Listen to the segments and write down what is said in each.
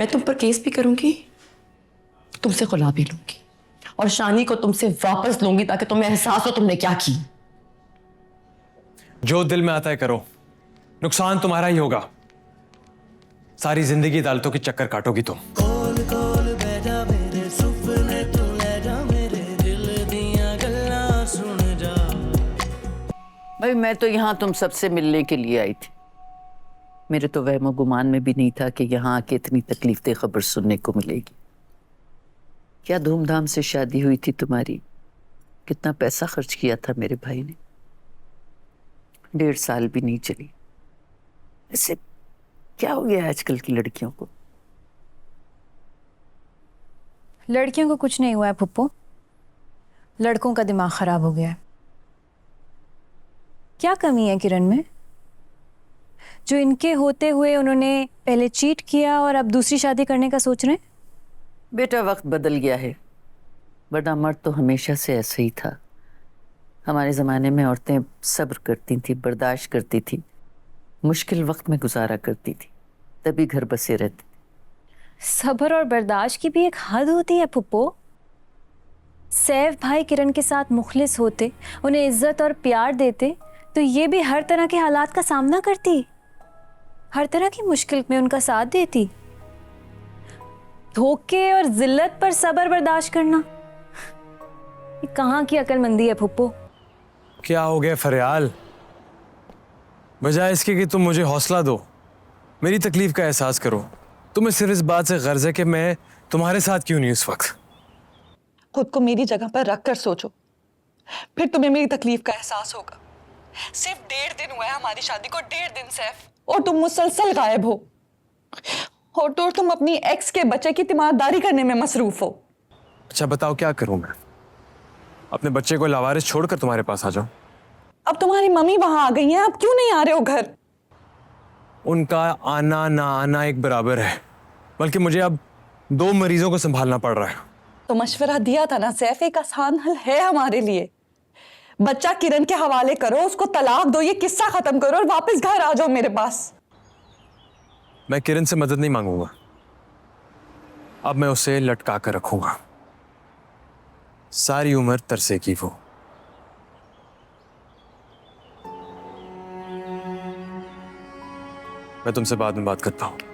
मैं तुम पर केस भी करूंगी, तुमसे खुला भी लूंगी और शानी को तुमसे वापस लूंगी ताकि तुम्हें एहसास हो तुमने क्या की। जो दिल में आता है करो, नुकसान तुम्हारा ही होगा। सारी जिंदगी अदालतों के चक्कर काटोगी तुम। भाई मैं तो यहाँ तुम सबसे मिलने के लिए आई थी। मेरे तो वहमो गुमान में भी नहीं था कि यहाँ आके इतनी तकलीफ खबर सुनने को मिलेगी। क्या धूमधाम से शादी हुई थी तुम्हारी, कितना पैसा खर्च किया था मेरे भाई ने। 1.5 साल भी नहीं चली। ऐसे क्या हो गया आजकल की लड़कियों को? लड़कियों को कुछ नहीं हुआ है फुप्पो, लड़कों का दिमाग खराब हो गया है। क्या कमी है किरण में जो इनके होते हुए उन्होंने पहले चीट किया और अब दूसरी शादी करने का सोच रहे हैं? बेटा वक्त बदल गया है, वरना मर्द तो हमेशा से ऐसे ही था। हमारे ज़माने में औरतें सब्र करती थी, बर्दाश्त करती थी, मुश्किल वक्त में गुजारा करती थी, तभी घर बसे रहते थे। सब्र और बर्दाश्त की भी एक हद होती है फुप्पो। सैफ भाई किरण के साथ मुखलिस होते, उन्हें इज्जत और प्यार देते तो ये भी हर तरह के हालात का सामना करती, हर तरह की मुश्किल में उनका साथ देती। धोखे और जिल्लत पर सब्र बर्दाश्त करना, ये कहाँ की अक्लमंदी है फुप्पो? क्या हो गया फरियाल? बजाय इसके कि तुम मुझे हौसला दो, मेरी तकलीफ का एहसास करो, तुम्हें सिर्फ इस बात से गर्ज है कि मैं तुम्हारे साथ क्यों नहीं उस वक्त। खुद को मेरी जगह पर रख कर सोचो, फिर तुम्हें मेरी तकलीफ का एहसास होगा। सिर्फ 1.5 दिन हुआ है हमारी शादी को, 1.5 दिन सैफ, और तुम मुसलसल गायब हो। और तो तुम अपनी एक्स के बच्चे की तीमारदारी करने में मसरूफ हो। अच्छा बताओ क्या करूं मैं? अपने बच्चे को लावारिस छोड़कर तुम्हारे पास आ जाऊं? अब तुम्हारी मम्मी वहां आ गई हैं, अब क्यों नहीं आ रहे हो घर? उनका आना ना आना एक बराबर है, बल्कि मुझे अब 2 मरीजों को संभालना पड़ रहा है। तो मशवरा दिया था ना सैफ, एक आसान हल है हमारे लिए। बच्चा किरण के हवाले करो, उसको तलाक दो, ये किस्सा खत्म करो और वापस घर आ जाओ मेरे पास। मैं किरण से मदद नहीं मांगूंगा, अब मैं उसे लटका कर रखूंगा, सारी उम्र तरसेगी वो। मैं तुमसे बाद में बात करता हूं।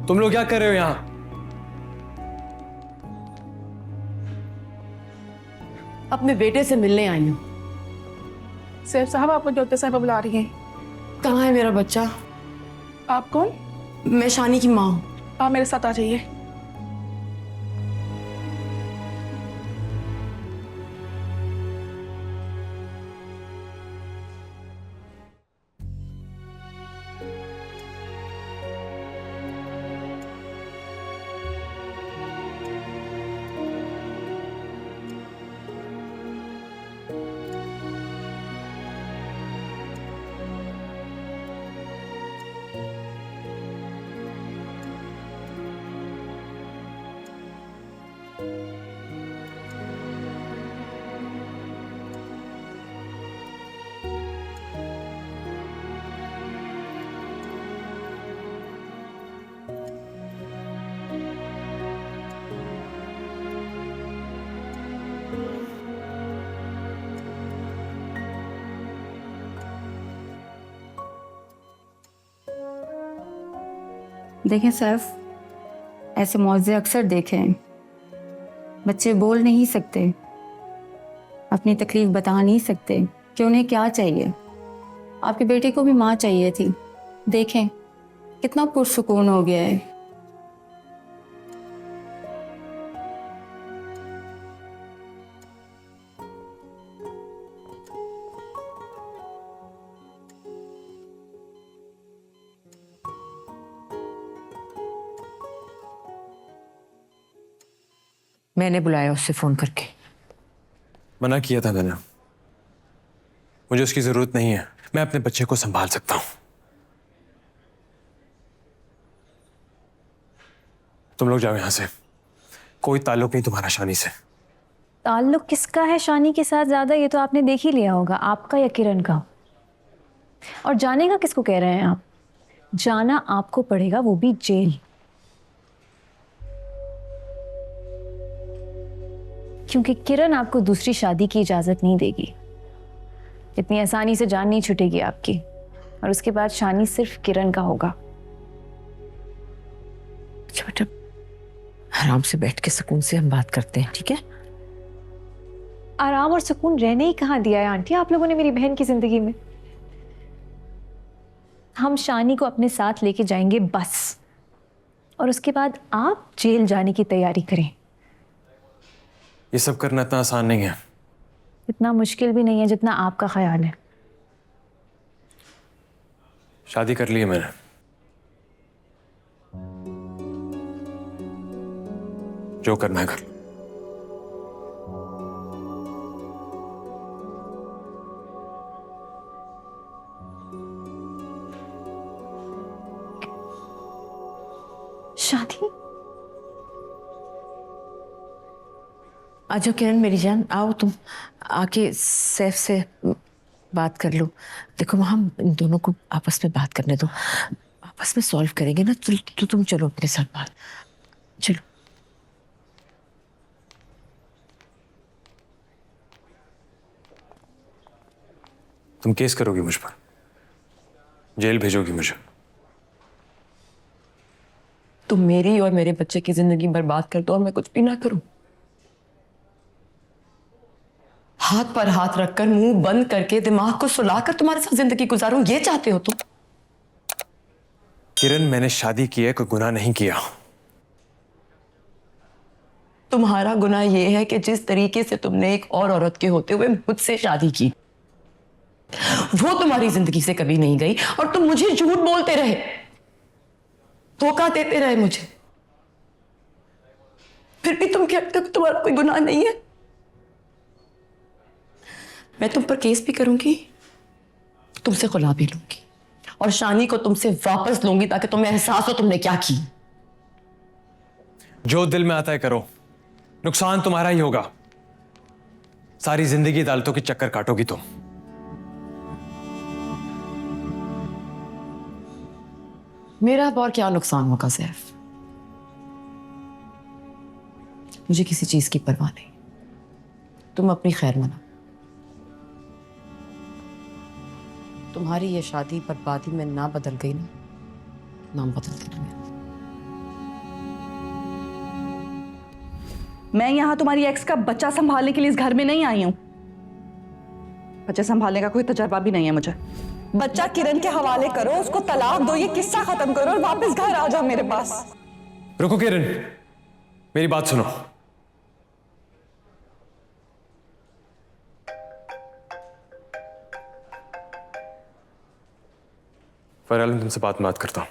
तुम लोग क्या कर रहे हो यहां? अपने बेटे से मिलने आई हूँ। सैफ साहब आपको ज्योति साहब बुला रही हैं। कहाँ है मेरा बच्चा? आप कौन? मैं शानी की माँ हूँ। आप मेरे साथ आ जाइए। देखें सैफ, ऐसे मौजे अक्सर देखे हैं। बच्चे बोल नहीं सकते, अपनी तकलीफ बता नहीं सकते कि उन्हें क्या चाहिए। आपके बेटे को भी माँ चाहिए थी, देखें कितना पुरसुकून हो गया है। मैंने बुलाया उससे फोन करके। मना किया था मैंने, मुझे उसकी जरूरत नहीं है, मैं अपने बच्चे को संभाल सकता हूं। तुम लोग जाओ यहाँ से। कोई ताल्लुक नहीं तुम्हारा शानी से। ताल्लुक किसका है शानी के साथ ज्यादा, ये तो आपने देख ही लिया होगा, आपका या किरण का। और जाने का किसको कह रहे हैं आप? जाना आपको पड़ेगा, वो भी जेल। क्योंकि किरण आपको दूसरी शादी की इजाजत नहीं देगी। इतनी आसानी से जान नहीं छूटेगी आपकी। और उसके बाद शानी सिर्फ किरण का होगा। अच्छा बेटा, आराम से बैठ के सुकून से हम बात करते हैं, ठीक है? आराम और सुकून रहने ही कहाँ दिया है आंटी आप लोगों ने मेरी बहन की जिंदगी में। हम शानी को अपने साथ लेके जाएंगे बस। और उसके बाद आप जेल जाने की तैयारी करें। ये सब करना इतना आसान नहीं है। इतना मुश्किल भी नहीं है जितना आपका ख्याल है। शादी कर ली है मैंने। जो करना है कर लो। शादी? आजो किरण मेरी जान, आओ तुम आके सैफ से बात कर लो। देखो हम इन दोनों को आपस में बात करने दो, आपस में सॉल्व करेंगे ना। तो तुम चलो अपने साथ बात, चलो। तुम केस करोगी मुझ पर, जेल भेजोगी मुझे। तुम मेरी और मेरे बच्चे की जिंदगी बर्बाद कर दो और मैं कुछ भी ना करूं। हाथ पर हाथ रखकर मुंह बंद करके दिमाग को सुलाकर तुम्हारे साथ जिंदगी गुजारूं, ये चाहते हो तुम? किरण, मैंने शादी की है, कोई गुनाह नहीं किया। तुम्हारा गुनाह यह है कि जिस तरीके से तुमने एक और औरत के होते हुए मुझसे शादी की, वो तुम्हारी जिंदगी से कभी नहीं गई और तुम मुझे झूठ बोलते रहे, धोखा देते रहे मुझे। फिर भी तुम कहते हो कि तुम्हारा कोई गुनाह नहीं है। मैं तुम पर केस भी करूंगी, तुमसे खुला भी लूंगी और शानी को तुमसे वापस लूंगी ताकि तुम्हें एहसास हो तुमने क्या की। जो दिल में आता है करो, नुकसान तुम्हारा ही होगा। सारी जिंदगी अदालतों के चक्कर काटोगी तुम। मेरा अब और क्या नुकसान होगा सैफ? मुझे किसी चीज की परवाह नहीं। तुम अपनी खैर मना। तुम्हारी ये शादी बर्बादी में ना बदल गई ना, नाम बदल देना मेरा। मैं यहाँ तुम्हारी एक्स का बच्चा संभालने के लिए इस घर में नहीं आई हूँ। बच्चे संभालने का कोई तजर्बा भी नहीं है मुझे। बच्चा किरण के हवाले करो, उसको तलाक दो, ये किस्सा खत्म करो और वापस घर आ जाओ मेरे पास। रुको किरण, मेरी बात सुनो। फरहाल, मैं तुमसे बात करता हूं।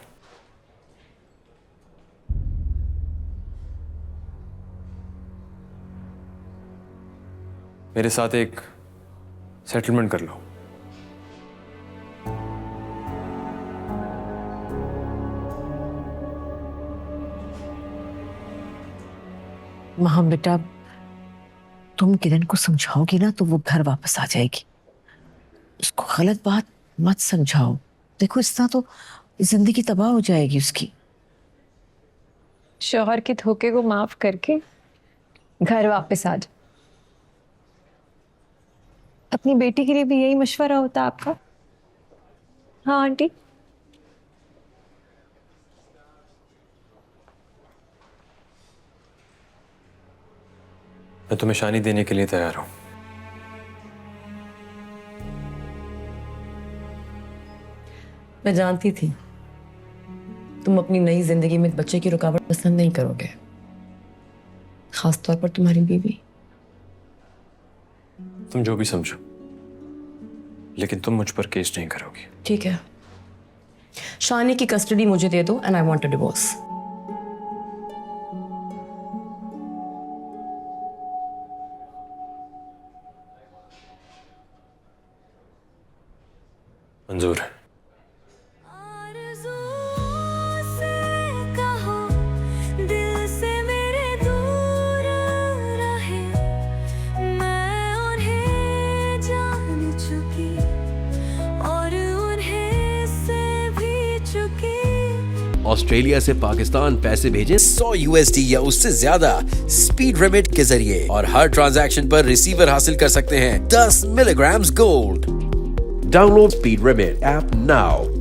मेरे साथ एक सेटलमेंट कर लो। मां बेटा, तुम किरण को समझाओगी ना तो वो घर वापस आ जाएगी। उसको गलत बात मत समझाओ। देखो इस तरह तो जिंदगी तबाह हो जाएगी उसकी। शौहर के धोखे को माफ करके घर वापस आ जाओ। अपनी बेटी के लिए भी यही मशवरा होता आपका? हाँ आंटी। मैं तुम्हें शानी देने के लिए तैयार हूं। मैं जानती थी तुम अपनी नई जिंदगी में एक बच्चे की रुकावट पसंद नहीं करोगे, खासतौर पर तुम्हारी बीवी। तुम जो भी समझो, लेकिन तुम मुझ पर केस नहीं करोगी। ठीक है, शानी की कस्टडी मुझे दे दो and I want a divorce. मंजूर है। दिल ऑस्ट्रेलिया से पाकिस्तान पैसे भेजें 100 USD या उससे ज्यादा स्पीड रिमिट के जरिए और हर ट्रांजैक्शन पर रिसीवर हासिल कर सकते हैं 10 milligrams gold. Download speed remit app now.